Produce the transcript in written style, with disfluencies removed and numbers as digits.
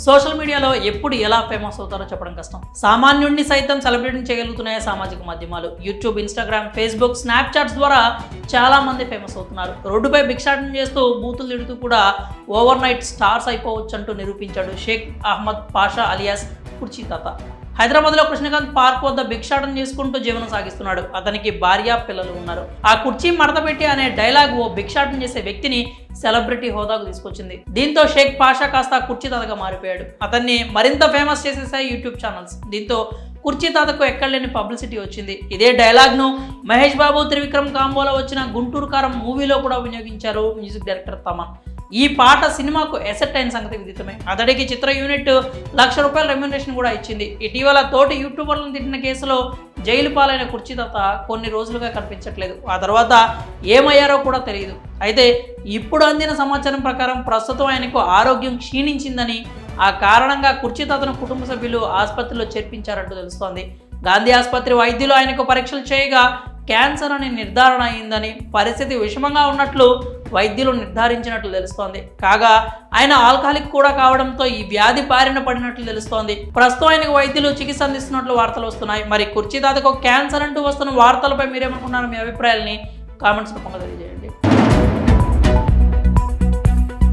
Social మీడియాలో ఎప్పుడు ఎలా ఫేమస్ అవుతారో చెప్పడం కష్టం. సామాన్యుడిని సైతం సెలబ్రేటింగ్ చేయగలుగుతున్నాయి సామాజిక మాధ్యమాలు. యూట్యూబ్, ఇన్స్టాగ్రామ్, ఫేస్బుక్, స్నాప్చాట్స్ ద్వారా చాలా మంది ఫేమస్ అవుతున్నారు. రోడ్డుపై భిక్షాటన చేస్తూ బూతులు తిడుతూ కూడా ఓవర్ నైట్ స్టార్స్ అయిపోవచ్చు అంటూ నిరూపించాడు షేక్ అహ్మద్ పాషా అలియాస్ కుర్చీ తాత. హైదరాబాద్లో కృష్ణకాంత్ పార్క్ వద్ద భిక్షాటన చేసుకుంటూ జీవనం సాగిస్తున్నాడు. అతనికి భార్య, పిల్లలు ఉన్నారు. ఆ కుర్చీ మడత పెట్టి అనే డైలాగ్ ఓ భిక్షాటన చేసే వ్యక్తిని సెలబ్రిటీ హోదాకు తీసుకొచ్చింది. దీంతో షేక్ పాషా కాస్త కుర్చీ తాతగా మారిపోయాడు. అతన్ని మరింత ఫేమస్ చేసేసాయి యూట్యూబ్ ఛానల్స్. దీంతో కుర్చీ తాతకు ఎక్కడలేని పబ్లిసిటీ వచ్చింది. ఇదే డైలాగ్ను మహేష్ బాబు, త్రివిక్రమ్ కాంబోలో వచ్చిన గుంటూరు కారం మూవీలో కూడా వినియోగించారు మ్యూజిక్ డైరెక్టర్ తమన్. ఈ పాట సినిమాకు ఎసెట్ అయిన సంగతి విదితమే. అతడికి చిత్ర యూనిట్ ₹1,00,000 రెమ్యూనరేషన్ కూడా ఇచ్చింది. ఇటీవల తోటి యూట్యూబర్లను తిట్టిన కేసులో జైలు పాలైన కుర్చీ తాత కొన్ని రోజులుగా కనిపించట్లేదు. ఆ తర్వాత ఏమయ్యారో కూడా తెలియదు. అయితే ఇప్పుడు అందిన సమాచారం ప్రకారం ప్రస్తుతం ఆయనకు ఆరోగ్యం క్షీణించిందని, ఆ కారణంగా కుర్చీ తాతను కుటుంబ సభ్యులు ఆసుపత్రిలో చేర్పించారంటూ తెలుస్తోంది. గాంధీ ఆసుపత్రి వైద్యులు ఆయనకు పరీక్షలు చేయగా క్యాన్సర్ అని నిర్ధారణ అయిందని, పరిస్థితి విషమంగా ఉన్నట్లు వైద్యులు నిర్ధారించినట్లు తెలుస్తోంది. కాగా ఆయన ఆల్కహాలిక్ కూడా కావడంతో ఈ వ్యాధి బారిన పడినట్లు తెలుస్తోంది. ప్రస్తుతం ఆయనకు వైద్యులు చికిత్స అందిస్తున్నట్లు వార్తలు వస్తున్నాయి. మరి కుర్చీ తాతకు క్యాన్సర్ అంటూ వస్తున్న వార్తలపై మీరేమనుకున్నారు? మీ అభిప్రాయాలని కామెంట్స్లో తెలియజేయండి.